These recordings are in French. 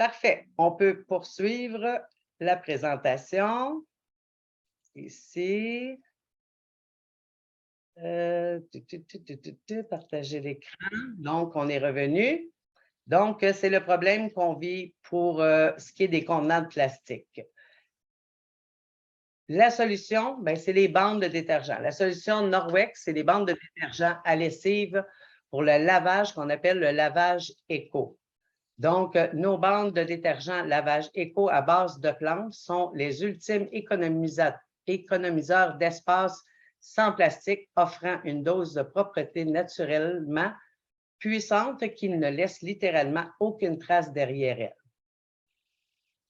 Parfait. On peut poursuivre la présentation. Ici. Partager l'écran. Donc, on est revenu. Donc, c'est le problème qu'on vit pour ce qui est des contenants de plastique. La solution, c'est les bandes de détergent. La solution Norwex, c'est des bandes de détergent à lessive pour le lavage qu'on appelle le lavage éco. Donc, nos bandes de détergent lavage éco à base de plantes sont les ultimes économiseurs d'espace sans plastique, offrant une dose de propreté naturellement puissante qui ne laisse littéralement aucune trace derrière elle.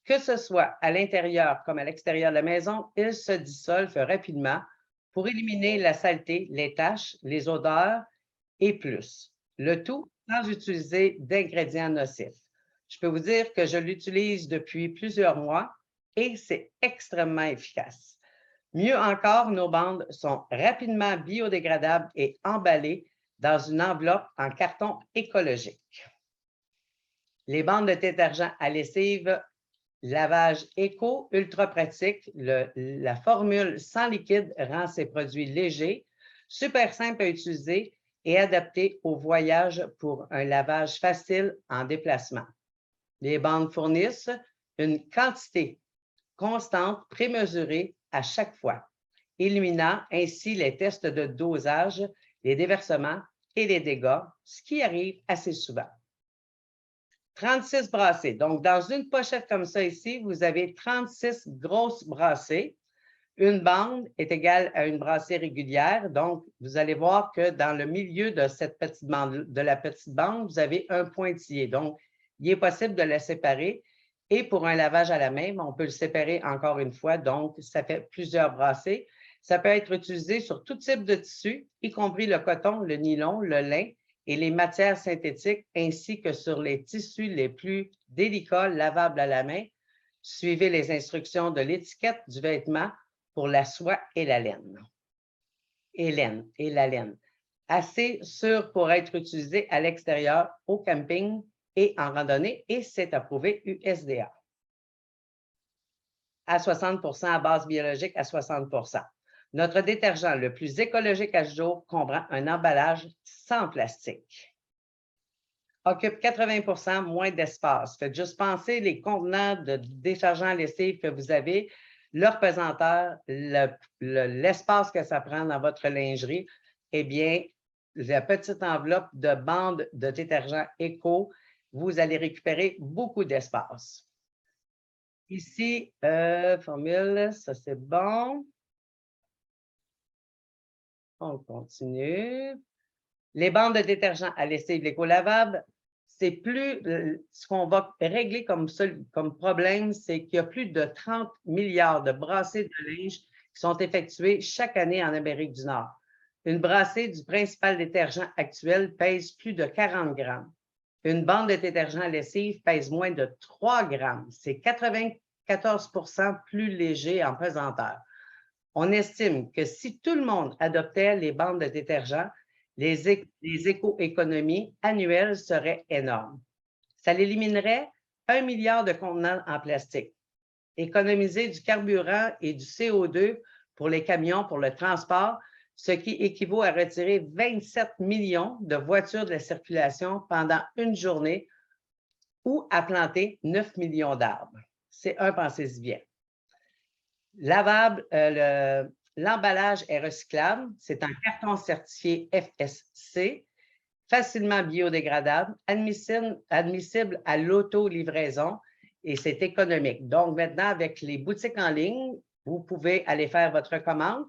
Que ce soit à l'intérieur comme à l'extérieur de la maison, ils se dissolvent rapidement pour éliminer la saleté, les taches, les odeurs et plus. Le tout sans utiliser d'ingrédients nocifs. Je peux vous dire que je l'utilise depuis plusieurs mois et c'est extrêmement efficace. Mieux encore, nos bandes sont rapidement biodégradables et emballées dans une enveloppe en carton écologique. Les bandes de détergent à lessive lavage éco, ultra pratique. La formule sans liquide rend ces produits légers, super simples à utiliser et adaptés au voyage pour un lavage facile en déplacement. Les bandes fournissent une quantité constante, prémesurée à chaque fois, éliminant ainsi les tests de dosage, les déversements et les dégâts, ce qui arrive assez souvent. 36 brassées. Donc, dans une pochette comme ça ici, vous avez 36 grosses brassées. Une bande est égale à une brassée régulière. Donc, vous allez voir que dans le milieu de cette petite bande, de la petite bande, vous avez un pointillé. Donc, il est possible de la séparer. Et pour un lavage à la main, on peut le séparer encore une fois. Donc, ça fait plusieurs brassées. Ça peut être utilisé sur tout type de tissu, y compris le coton, le nylon, le lin et les matières synthétiques, ainsi que sur les tissus les plus délicats lavables à la main. Suivez les instructions de l'étiquette du vêtement pour la soie et la laine. Et la laine. Assez sûr pour être utilisé à l'extérieur, au camping et en randonnée, et c'est approuvé USDA. À 60 à base biologique à 60 Notre détergent le plus écologique à ce jour comprend un emballage sans plastique. Occupe 80 moins d'espace. Faites juste penser les contenants de détergent à lessive que vous avez, leur pesanteur, l'espace que ça prend dans votre lingerie. Eh bien, la petite enveloppe de bande de détergent éco, vous allez récupérer beaucoup d'espace. Ici, formule, ça c'est bon. On continue. Les bandes de détergent à lessive éco-lavable, c'est plus ce qu'on va régler comme problème, c'est qu'il y a plus de 30 milliards de brassées de linge qui sont effectuées chaque année en Amérique du Nord. Une brassée du principal détergent actuel pèse plus de 40 grammes. Une bande de détergent à lessive pèse moins de 3 grammes. C'est 94 plus léger en pesanteur. On estime que si tout le monde adoptait les bandes de détergent, les éco-économies annuelles seraient énormes. Ça éliminerait 1 milliard de contenants en plastique, économiser du carburant et du CO2 pour les camions, pour le transport, ce qui équivaut à retirer 27 millions de voitures de la circulation pendant une journée ou à planter 9 millions d'arbres. C'est pensez-y bien. Lavable, l'emballage est recyclable. C'est un carton certifié FSC, facilement biodégradable, admissible à l'auto-livraison et c'est économique. Donc, maintenant, avec les boutiques en ligne, vous pouvez aller faire votre commande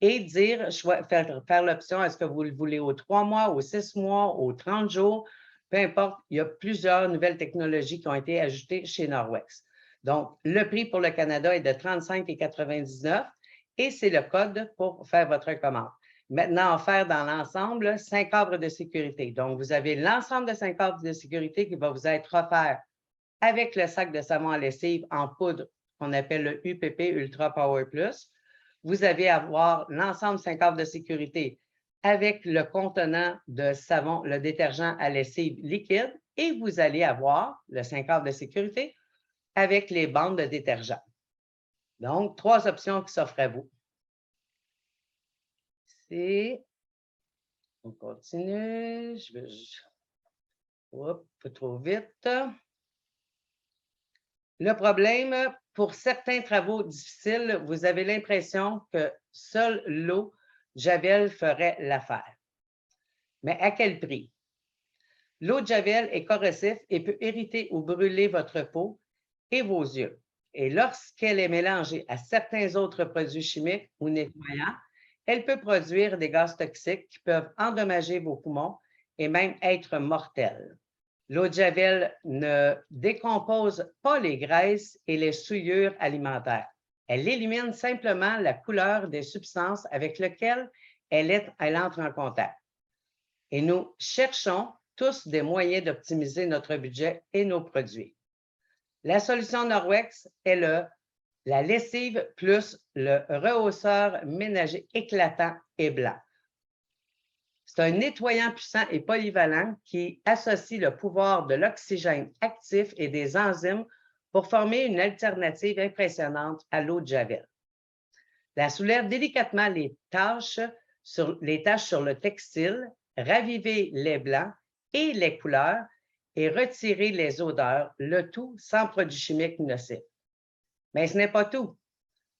et faire l'option, est-ce que vous le voulez aux 3 mois, aux 6 mois, aux 30 jours, peu importe, il y a plusieurs nouvelles technologies qui ont été ajoutées chez Norwex. Donc, le prix pour le Canada est de 35,99 et c'est le code pour faire votre commande. Maintenant, offert dans l'ensemble, 5 arbres de sécurité. Donc, vous avez l'ensemble de 5 arbres de sécurité qui va vous être offert avec le sac de savon à lessive en poudre qu'on appelle le UPP Ultra Power Plus. Vous allez avoir l'ensemble 5 arbres de sécurité avec le contenant de savon, le détergent à lessive liquide et vous allez avoir le 5 heures de sécurité avec les bandes de détergent. Donc, 3 options qui s'offrent à vous. Ici, on continue. Pas trop vite. Le problème, pour certains travaux difficiles, vous avez l'impression que seule l'eau Javel ferait l'affaire. Mais à quel prix? L'eau de Javel est corrosif et peut irriter ou brûler votre peau et vos yeux. Et lorsqu'elle est mélangée à certains autres produits chimiques ou nettoyants, elle peut produire des gaz toxiques qui peuvent endommager vos poumons et même être mortels. L'eau de Javel ne décompose pas les graisses et les souillures alimentaires. Elle élimine simplement la couleur des substances avec lesquelles elle entre en contact. Et nous cherchons tous des moyens d'optimiser notre budget et nos produits. La solution Norwex est la lessive plus le rehausseur ménager éclatant et blanc. C'est un nettoyant puissant et polyvalent qui associe le pouvoir de l'oxygène actif et des enzymes pour former une alternative impressionnante à l'eau de Javel. Elle soulève délicatement les taches sur le textile, raviver les blancs et les couleurs et retirer les odeurs, le tout sans produits chimiques nocifs. Mais ce n'est pas tout.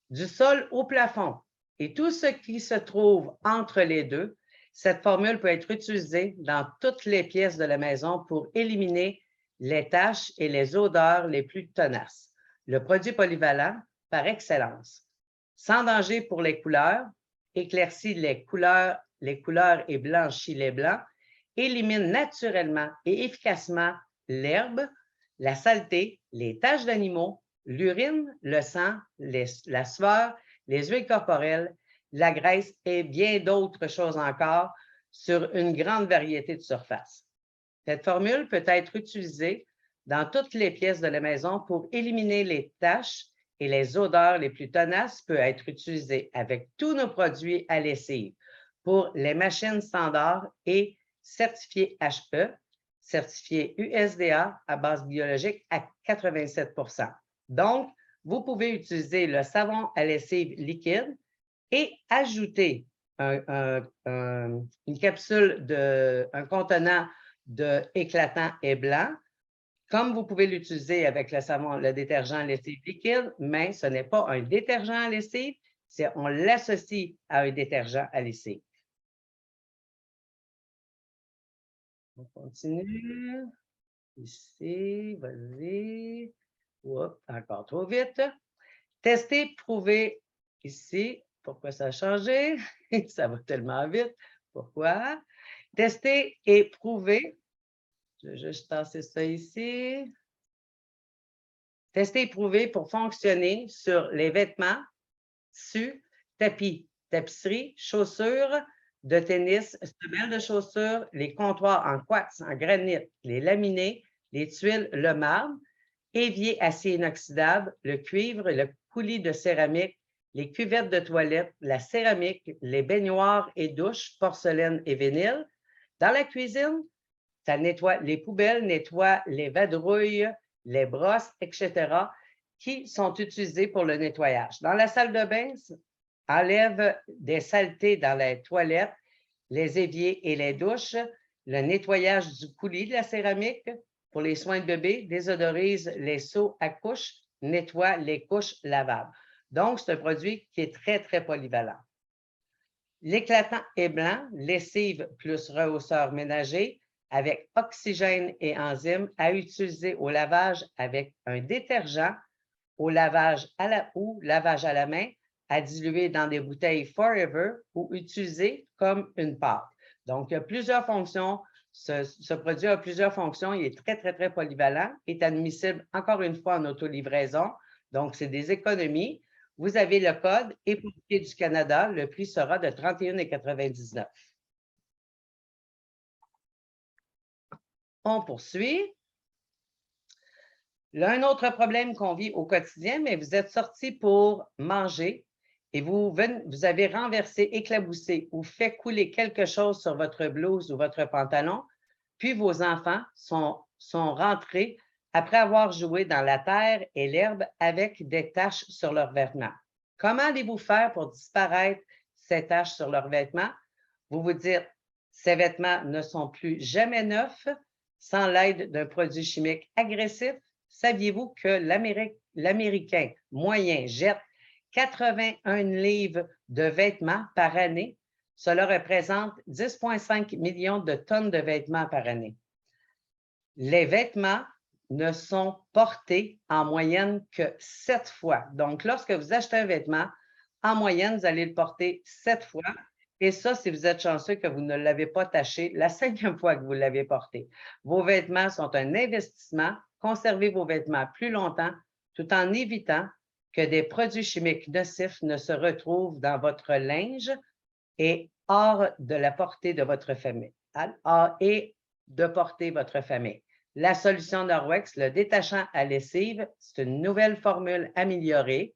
Du sol au plafond et tout ce qui se trouve entre les deux, cette formule peut être utilisée dans toutes les pièces de la maison pour éliminer les taches et les odeurs les plus tenaces. Le produit polyvalent par excellence. Sans danger pour les couleurs, éclaircit les couleurs et blanchit les blancs, élimine naturellement et efficacement l'herbe, la saleté, les taches d'animaux, l'urine, le sang, la sueur, les huiles corporelles, la graisse et bien d'autres choses encore sur une grande variété de surfaces. Cette formule peut être utilisée dans toutes les pièces de la maison pour éliminer les taches et les odeurs les plus tenaces, peut être utilisée avec tous nos produits à lessive pour les machines standards et certifiés HE, certifiés USDA à base biologique à 87 %. Donc, vous pouvez utiliser le savon à lessive liquide et ajouter une capsule un contenant de éclatant et blanc, comme vous pouvez l'utiliser avec le savon, le détergent à lessive liquide, mais ce n'est pas un détergent à lessive, on l'associe à un détergent à lessive. On continue. Ici, vas-y. Oups, encore trop vite. Tester, prouver ici. Pourquoi ça a changé? Ça va tellement vite. Pourquoi? Tester et prouver. Je vais juste tasser ça ici. Tester et prouver pour fonctionner sur les vêtements, tissus, tapis, tapisserie, chaussures de tennis, semelles de chaussures, les comptoirs en quartz, en granit, les laminés, les tuiles, le marbre, évier acier inoxydable, le cuivre, le coulis de céramique, les cuvettes de toilette, la céramique, les baignoires et douches, porcelaine et vinyle. Dans la cuisine, ça nettoie les poubelles, nettoie les vadrouilles, les brosses, etc., qui sont utilisées pour le nettoyage. Dans la salle de bain, enlève des saletés dans les toilettes, les éviers et les douches, le nettoyage du coulis de la céramique pour les soins de bébé, désodorise les seaux à couches, nettoie les couches lavables. Donc, c'est un produit qui est très, très polyvalent. L'éclatant est blanc, lessive plus rehausseur ménager, avec oxygène et enzymes à utiliser au lavage avec un détergent, au lavage à la main, à diluer dans des bouteilles Forever ou utiliser comme une pâte. Donc, il y a plusieurs fonctions. Ce produit a plusieurs fonctions. Il est très, très, très polyvalent. Il est admissible, encore une fois, en auto-livraison. Donc, c'est des économies. Vous avez le code et pour le prix du Canada, le prix sera de 31,99 $. On poursuit. Là, un autre problème qu'on vit au quotidien, mais vous êtes sorti pour manger et vous avez renversé, éclaboussé ou fait couler quelque chose sur votre blouse ou votre pantalon, puis vos enfants sont sont rentrés après avoir joué dans la terre et l'herbe avec des taches sur leurs vêtements. Comment allez-vous faire pour disparaître ces taches sur leurs vêtements? Vous vous dites, ces vêtements ne sont plus jamais neufs sans l'aide d'un produit chimique agressif. Saviez-vous que l'Américain moyen jette 81 livres de vêtements par année? Cela représente 10,5 millions de tonnes de vêtements par année. Les vêtements ne sont portés en moyenne que 7 fois. Donc, lorsque vous achetez un vêtement, en moyenne, vous allez le porter 7 fois. Et ça, si vous êtes chanceux que vous ne l'avez pas taché la 5e fois que vous l'avez porté. Vos vêtements sont un investissement. Conservez vos vêtements plus longtemps tout en évitant que des produits chimiques nocifs ne se retrouvent dans votre linge et hors de la portée de votre famille. Et de porter votre famille. La solution Norwex, le détachant à lessive, c'est une nouvelle formule améliorée.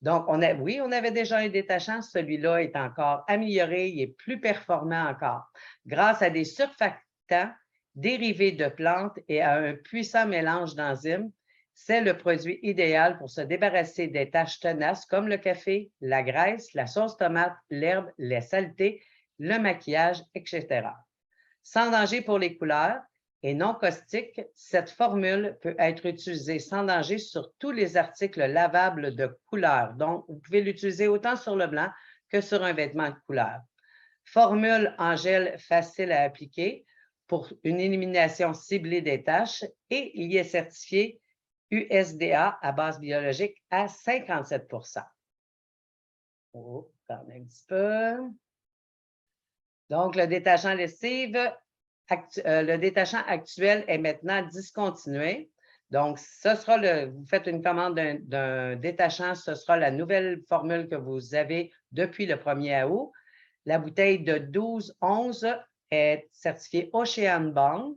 Donc, on avait déjà un détachant. Celui-là est encore amélioré, il est plus performant encore. Grâce à des surfactants dérivés de plantes et à un puissant mélange d'enzymes, c'est le produit idéal pour se débarrasser des taches tenaces comme le café, la graisse, la sauce tomate, l'herbe, les saletés, le maquillage, etc. Sans danger pour les couleurs et non caustique, cette formule peut être utilisée sans danger sur tous les articles lavables de couleur. Donc, vous pouvez l'utiliser autant sur le blanc que sur un vêtement de couleur. Formule en gel facile à appliquer pour une élimination ciblée des taches et il y est certifié USDA à base biologique à 57 Oh, pardon un petit peu. Donc, le détachant lessive, le détachant actuel est maintenant discontinué. Donc, vous faites une commande d'un détachant, ce sera la nouvelle formule que vous avez depuis le 1er août. La bouteille de 12-11 est certifiée Ocean Bond.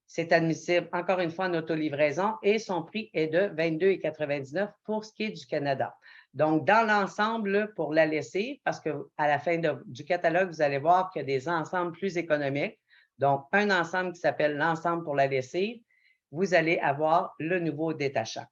C'est admissible, encore une fois, en autolivraison et son prix est de 22,99 pour ce qui est du Canada. Donc, dans l'ensemble, pour la lessive, parce qu'à la fin du catalogue, vous allez voir qu'il y a des ensembles plus économiques. Donc, un ensemble qui s'appelle l'ensemble pour la lessive, vous allez avoir le nouveau détachant.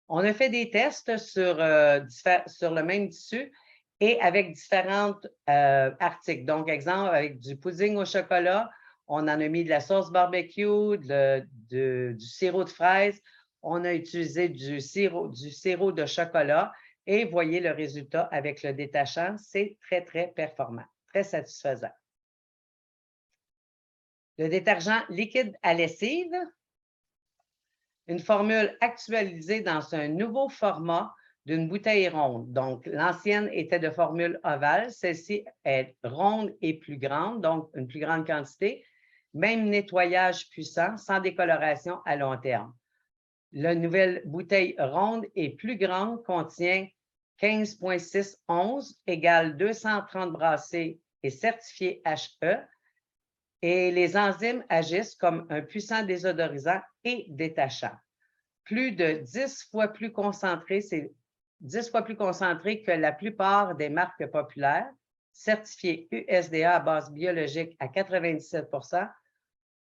On a fait des tests sur le même tissu et avec différents articles. Donc, exemple, avec du pudding au chocolat, on en a mis de la sauce barbecue, du sirop de fraise, on a utilisé du sirop de chocolat et voyez le résultat avec le détachant, c'est très, très performant, très satisfaisant. Le détergent liquide à lessive, une formule actualisée dans un nouveau format d'une bouteille ronde. Donc, l'ancienne était de formule ovale. Celle-ci est ronde et plus grande, donc une plus grande quantité. Même nettoyage puissant, sans décoloration à long terme. La nouvelle bouteille ronde et plus grande contient 15,6 onces égale 230 brassées et certifié HE. Et les enzymes agissent comme un puissant désodorisant et détachant. Plus de 10 fois plus concentré, c'est 10 fois plus concentré que la plupart des marques populaires, certifié USDA à base biologique à 97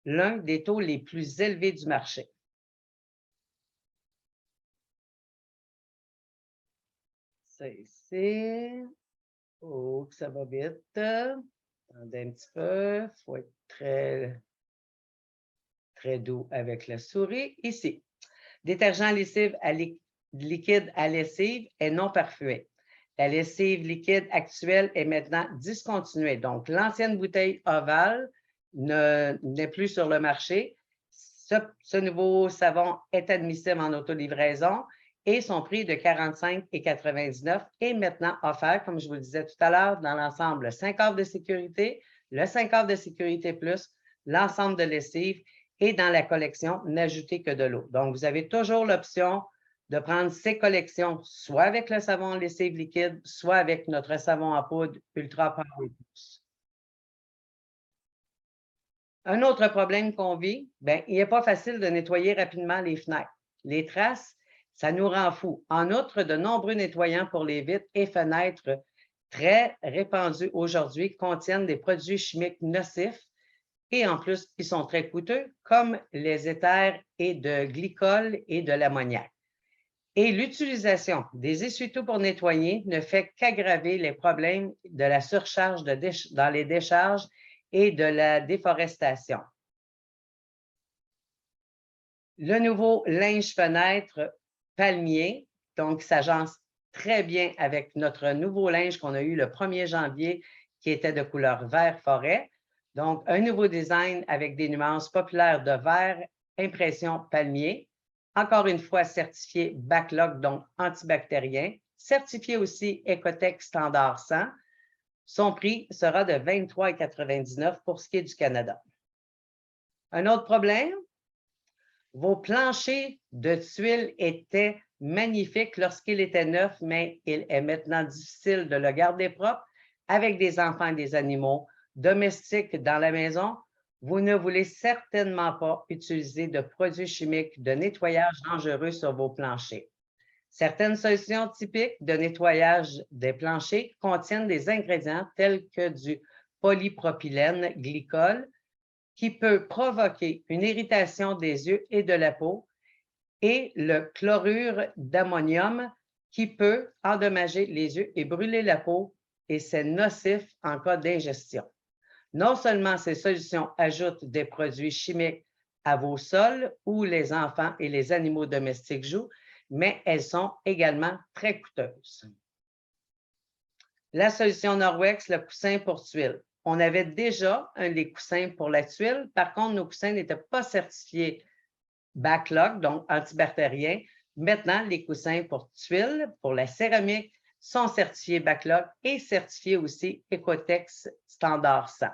l'un des taux les plus élevés du marché. C'est ici. Oh, ça va vite. Attendez un petit peu. Il faut être très, très doux avec la souris. Ici. Détergent lessive liquide à lessive est non parfumé. La lessive liquide actuelle est maintenant discontinuée. Donc, l'ancienne bouteille ovale n'est plus sur le marché. Ce nouveau savon est admissible en autolivraison et son prix de 45,99 est maintenant offert, comme je vous le disais tout à l'heure, dans l'ensemble 5 offres de sécurité, le 5 offres de sécurité plus, l'ensemble de lessive et dans la collection N'ajouter que de l'eau. Donc, vous avez toujours l'option de prendre ces collections, soit avec le savon lessive liquide, soit avec notre savon en poudre Ultra Power Plus. Un autre problème qu'on vit, il n'est pas facile de nettoyer rapidement les fenêtres. Les traces, ça nous rend fous. En outre, de nombreux nettoyants pour les vitres et fenêtres très répandus aujourd'hui contiennent des produits chimiques nocifs et en plus, ils sont très coûteux, comme les éthers et de glycol et de l'ammoniac. Et l'utilisation des essuie-tout pour nettoyer ne fait qu'aggraver les problèmes de la surcharge dans les décharges et de la déforestation. Le nouveau linge-fenêtre palmier, donc s'agence très bien avec notre nouveau linge qu'on a eu le 1er janvier qui était de couleur vert forêt. Donc, un nouveau design avec des nuances populaires de vert, impression palmier. Encore une fois, certifié Backlog, donc antibactérien. Certifié aussi Ecotech Standard 100. Son prix sera de 23,99 $ pour ce qui est du Canada. Un autre problème? Vos planchers de tuiles étaient magnifiques lorsqu'il était neuf, mais il est maintenant difficile de le garder propre avec des enfants et des animaux domestiques dans la maison. Vous ne voulez certainement pas utiliser de produits chimiques de nettoyage dangereux sur vos planchers. Certaines solutions typiques de nettoyage des planchers contiennent des ingrédients tels que du polypropylène glycol, qui peut provoquer une irritation des yeux et de la peau, et le chlorure d'ammonium qui peut endommager les yeux et brûler la peau, et c'est nocif en cas d'ingestion. Non seulement ces solutions ajoutent des produits chimiques à vos sols où les enfants et les animaux domestiques jouent, mais elles sont également très coûteuses. La solution Norwex, le coussin pour tuiles. On avait déjà un des coussins pour la tuile. Par contre, nos coussins n'étaient pas certifiés Backlog, donc antibactériens. Maintenant, les coussins pour tuiles, pour la céramique, sont certifiés Backlog et certifiés aussi Ecotex Standard 100.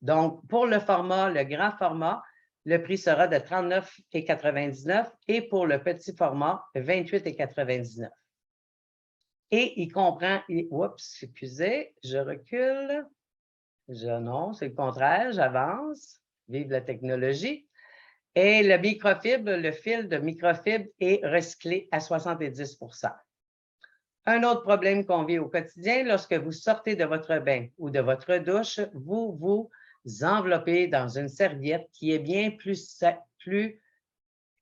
Donc, pour le format, le grand format, le prix sera de 39,99 $ et pour le petit format, 28,99 $. Et il comprend, oups, excusez, je recule. Non, c'est le contraire, j'avance. Vive la technologie. Et le microfibre, le fil de microfibre est recyclé à 70 %. Un autre problème qu'on vit au quotidien, lorsque vous sortez de votre bain ou de votre douche, vous vous enveloppez dans une serviette qui est bien plus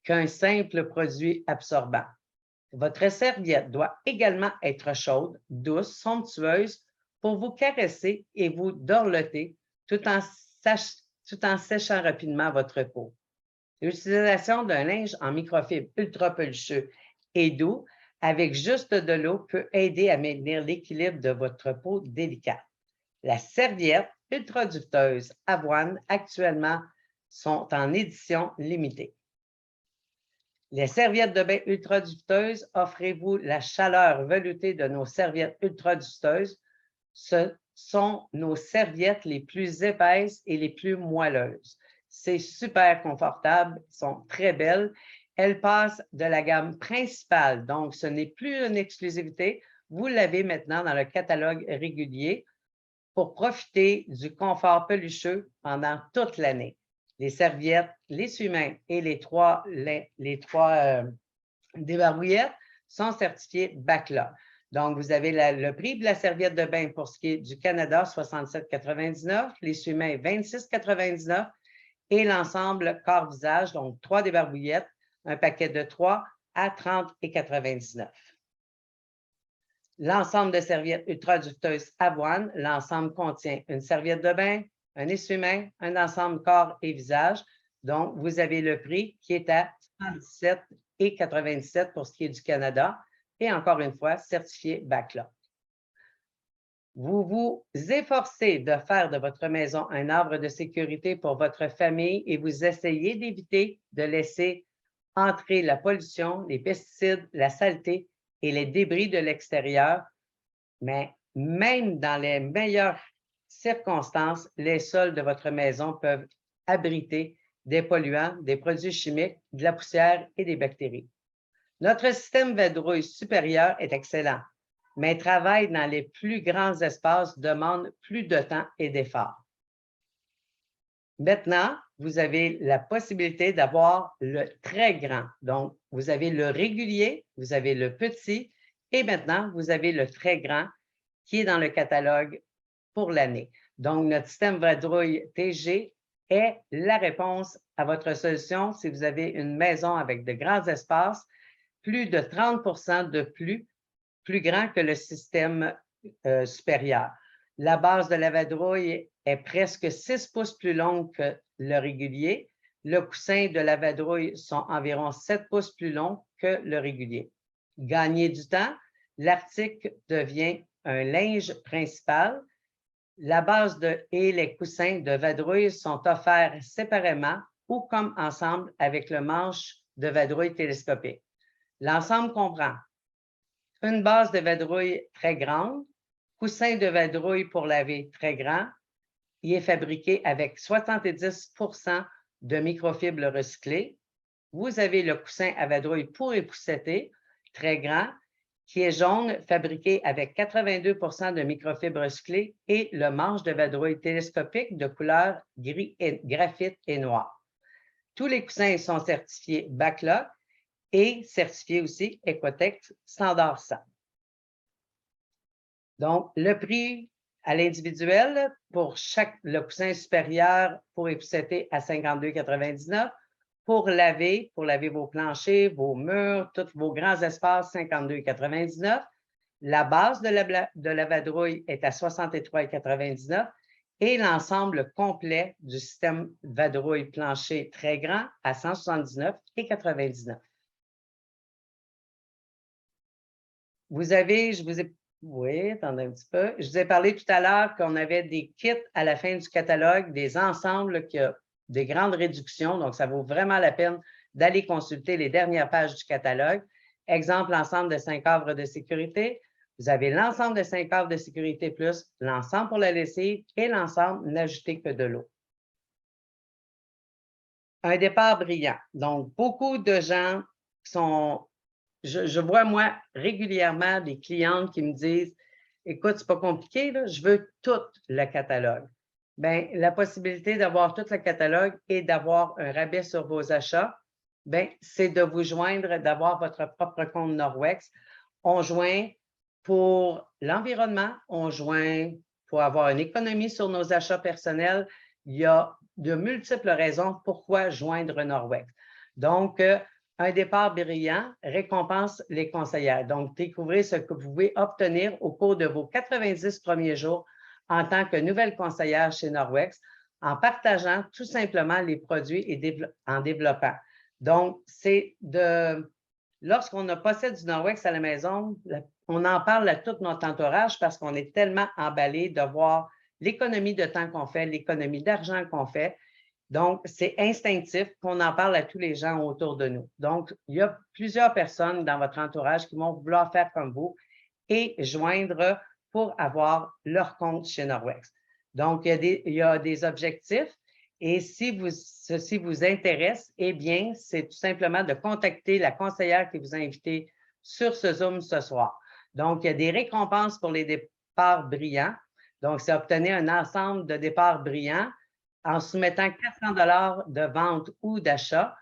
qu'un simple produit absorbant. Votre serviette doit également être chaude, douce, somptueuse pour vous caresser et vous dorloter tout en séchant rapidement votre peau. L'utilisation d'un linge en microfibre ultra pelucheux et doux avec juste de l'eau peut aider à maintenir l'équilibre de votre peau délicate. La serviette ultra duveteuse Avoine actuellement sont en édition limitée. Les serviettes de bain ultra duveteuses, offrez-vous la chaleur veloutée de nos serviettes ultra duveteuses. Ce sont nos serviettes les plus épaisses et les plus moelleuses. C'est super confortable, sont très belles. Elles passent de la gamme principale, donc ce n'est plus une exclusivité. Vous l'avez maintenant dans le catalogue régulier pour profiter du confort pelucheux pendant toute l'année. Les serviettes, l'essuie-mains et les trois débarbouillettes sont certifiées Backlog. Donc, vous avez le prix de la serviette de bain pour ce qui est du Canada, 67,99 $, l'essuie-mains, 26,99 $ et l'ensemble corps-visage, donc 3 débarbouillettes, un paquet de 3 à 30,99 $. L'ensemble de serviettes ultra duveteuses Avoine, l'ensemble contient une serviette de bain, un essuie-mains, un ensemble corps et visage. Donc, vous avez le prix qui est à 77,97 $ pour ce qui est du Canada et encore une fois, certifié Backlog. Vous vous efforcez de faire de votre maison un arbre de sécurité pour votre famille et vous essayez d'éviter de laisser entrer la pollution, les pesticides, la saleté et les débris de l'extérieur. Mais même dans les meilleures circonstances, les sols de votre maison peuvent abriter des polluants, des produits chimiques, de la poussière et des bactéries. Notre système vadrouille supérieur est excellent, mais travail dans les plus grands espaces demande plus de temps et d'efforts. Maintenant, vous avez la possibilité d'avoir le très grand. Donc, vous avez le régulier, vous avez le petit et maintenant, vous avez le très grand qui est dans le catalogue pour l'année. Donc, notre système vadrouille TG est la réponse à votre solution si vous avez une maison avec de grands espaces, plus de 30 de plus grand que le système supérieur. La base de la vadrouille est presque 6 pouces plus longue que le régulier. Le coussin de la vadrouille sont environ 7 pouces plus long que le régulier. Gagner du temps, l'article devient un linge principal. La base et les coussins de vadrouille sont offerts séparément ou comme ensemble avec le manche de vadrouille télescopique. L'ensemble comprend une base de vadrouille très grande, coussin de vadrouille pour laver très grand. Il est fabriqué avec 70 de microfibres recyclées. Vous avez le coussin à vadrouille pour épousseter, très grand, qui est jaune, fabriqué avec 82 de microfibres recyclées, et le manche de vadrouille télescopique de couleur gris graphite et noir. Tous les coussins sont certifiés Bacloc et certifiés aussi Ecotex Standard 100. Donc, le prix à l'individuel pour le coussin supérieur pour épousseter à 52,99 $. Pour laver vos planchers, vos murs, tous vos grands espaces, 52,99 $. La base de la vadrouille est à 63,99 $ et l'ensemble complet du système vadrouille plancher très grand à 179,99 $. Oui, attendez un petit peu. Je vous ai parlé tout à l'heure qu'on avait des kits à la fin du catalogue, des ensembles qui ont des grandes réductions, donc ça vaut vraiment la peine d'aller consulter les dernières pages du catalogue. Exemple, l'ensemble de 5 havres de sécurité. Vous avez l'ensemble de 5 havres de sécurité plus l'ensemble pour la lessive et l'ensemble n'ajouter que de l'eau. Un départ brillant. Donc, beaucoup de gens sont... Je vois, moi, régulièrement des clientes qui me disent « Écoute, c'est pas compliqué, là, je veux tout le catalogue. » Bien, la possibilité d'avoir tout le catalogue et d'avoir un rabais sur vos achats, bien, c'est de vous joindre, d'avoir votre propre compte Norwex. On joint pour l'environnement, on joint pour avoir une économie sur nos achats personnels. Il y a de multiples raisons pourquoi joindre Norwex. Donc, un départ brillant récompense les conseillères. Donc, découvrez ce que vous pouvez obtenir au cours de vos 90 premiers jours en tant que nouvelle conseillère chez Norwex en partageant tout simplement les produits et en développant. Donc, lorsqu'on possède du Norwex à la maison, on en parle à tout notre entourage parce qu'on est tellement emballé de voir l'économie de temps qu'on fait, l'économie d'argent qu'on fait. Donc, c'est instinctif qu'on en parle à tous les gens autour de nous. Donc, il y a plusieurs personnes dans votre entourage qui vont vouloir faire comme vous et joindre pour avoir leur compte chez Norwex. Donc, il y a des objectifs et si ceci vous intéresse, eh bien, c'est tout simplement de contacter la conseillère qui vous a invité sur ce Zoom ce soir. Donc, il y a des récompenses pour les départs brillants. Donc, c'est obtenir un ensemble de départs brillants en soumettant 400 $ de vente ou d'achat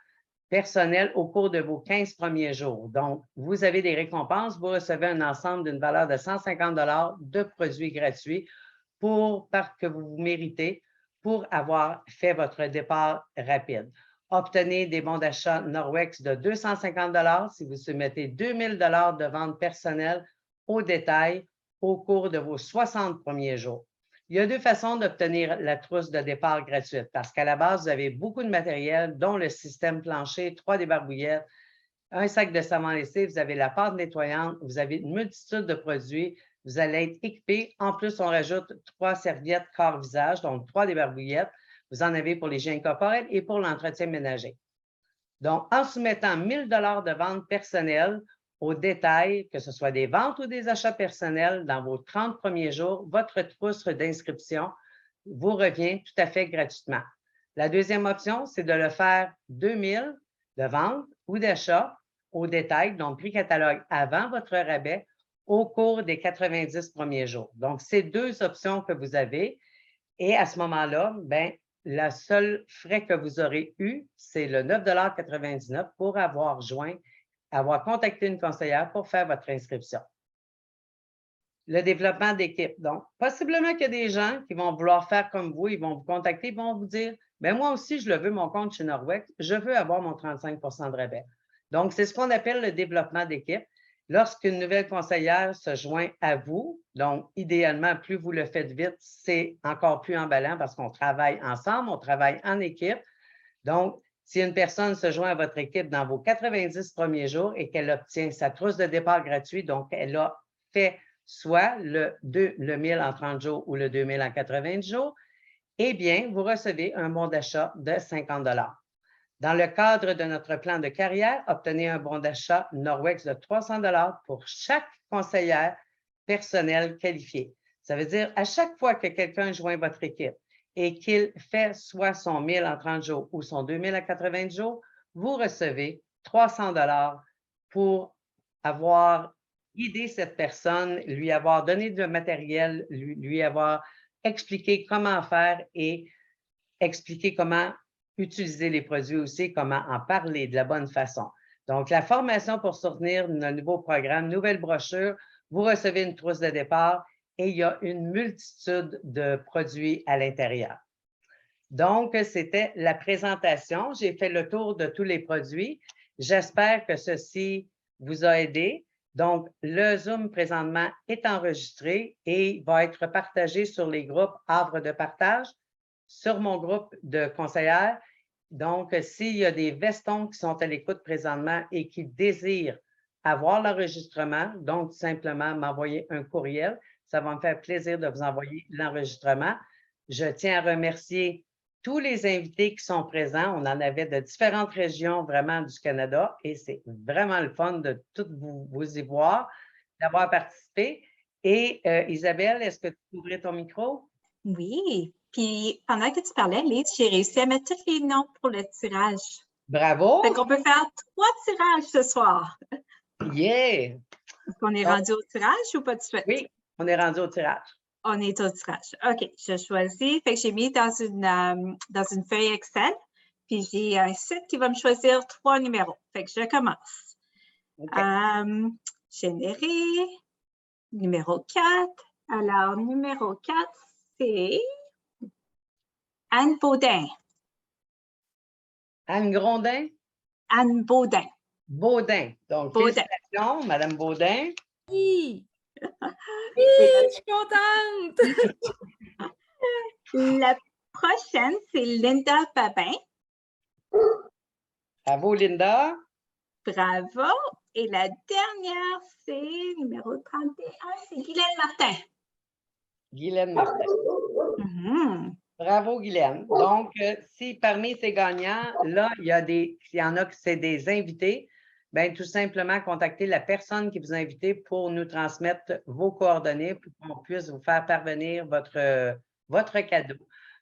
personnel au cours de vos 15 premiers jours. Donc, vous avez des récompenses, vous recevez un ensemble d'une valeur de 150 $ de produits gratuits que vous méritez pour avoir fait votre départ rapide. Obtenez des bons d'achat Norwex de 250 $ si vous soumettez 2000 $ de vente personnelle au détail au cours de vos 60 premiers jours. Il y a deux façons d'obtenir la trousse de départ gratuite parce qu'à la base, vous avez beaucoup de matériel, dont le système plancher, 3 débarbouillettes, un sac de savon lessive, vous avez la pâte nettoyante, vous avez une multitude de produits, vous allez être équipé. En plus, on rajoute 3 serviettes corps-visage, donc 3 débarbouillettes. Vous en avez pour l'hygiène corporelle et pour l'entretien ménager. Donc, en soumettant 1000 $ de vente personnelle, au détail, que ce soit des ventes ou des achats personnels dans vos 30 premiers jours, votre trousse d'inscription vous revient tout à fait gratuitement. La deuxième option, c'est de le faire 2000 de vente ou d'achat au détail, donc prix catalogue avant votre rabais au cours des 90 premiers jours. Donc, c'est deux options que vous avez et à ce moment-là, bien, le seul frais que vous aurez eu, c'est le 9,99 $ pour avoir contacté une conseillère pour faire votre inscription. Le développement d'équipe. Donc, possiblement qu'il y a des gens qui vont vouloir faire comme vous, ils vont vous contacter, ils vont vous dire bien, moi aussi, je le veux, mon compte chez Norwex, je veux avoir mon 35 de rabais. Donc, c'est ce qu'on appelle le développement d'équipe. Lorsqu'une nouvelle conseillère se joint à vous, donc idéalement, plus vous le faites vite, c'est encore plus emballant parce qu'on travaille ensemble, on travaille en équipe. Donc, si une personne se joint à votre équipe dans vos 90 premiers jours et qu'elle obtient sa trousse de départ gratuite, donc elle a fait soit le 1000 en 30 jours ou le 2000 en 90 jours, eh bien, vous recevez un bon d'achat de 50 $. Dans le cadre de notre plan de carrière, obtenez un bon d'achat Norwex de 300 $ pour chaque conseillère personnelle qualifiée. Ça veut dire à chaque fois que quelqu'un joint votre équipe et qu'il fait soit son 1000 en 30 jours ou son 2000 en 80 jours, vous recevez 300 $ pour avoir guidé cette personne, lui avoir donné du matériel, lui avoir expliqué comment faire et expliquer comment utiliser les produits aussi, comment en parler de la bonne façon. Donc, la formation pour soutenir nos nouveaux programmes, nouvelle brochure, vous recevez une trousse de départ et il y a une multitude de produits à l'intérieur. Donc, c'était la présentation. J'ai fait le tour de tous les produits. J'espère que ceci vous a aidé. Donc, le Zoom présentement est enregistré et va être partagé sur les groupes Havre de partage, sur mon groupe de conseillères. Donc, s'il y a des vestons qui sont à l'écoute présentement et qui désirent avoir l'enregistrement, donc simplement m'envoyer un courriel. Ça va me faire plaisir de vous envoyer l'enregistrement. Je tiens à remercier tous les invités qui sont présents. On en avait de différentes régions vraiment du Canada et c'est vraiment le fun de toutes vous y voir, d'avoir participé. Et Isabelle, est-ce que tu peux ouvrir ton micro? Oui. Puis pendant que tu parlais, Lise, j'ai réussi à mettre tous les noms pour le tirage. Bravo! Fait qu'on peut faire 3 tirages ce soir. Yeah! Est-ce qu'on est rendu au tirage ou pas de suite? Oui, on est rendu au tirage. On est au tirage. OK, je choisis. Fait que j'ai mis dans une feuille Excel. Puis j'ai un site qui va me choisir 3 numéros. Fait que je commence. Okay. Générer. Numéro 4. Alors, numéro 4, c'est Anne Baudin. Anne Grondin? Anne Baudin. Baudin. Donc, Baudin. félicitations, Madame Baudin. Oui! Oui, je suis contente! La prochaine, c'est Linda Babin. Bravo, Linda. Bravo. Et la dernière, c'est numéro 31, c'est Guylaine Martin. Guylaine Martin. Bravo, Guylaine. Donc, si parmi ces gagnants, là, il y en a que c'est des invités, bien, tout simplement, contactez la personne qui vous a invité pour nous transmettre vos coordonnées pour qu'on puisse vous faire parvenir votre cadeau.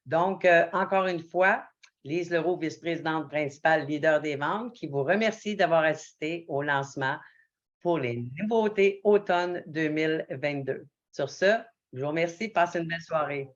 Donc, encore une fois, Lise Leroux, vice-présidente principale, leader des ventes, qui vous remercie d'avoir assisté au lancement pour les nouveautés automne 2022. Sur ce, je vous remercie. Passez une belle soirée.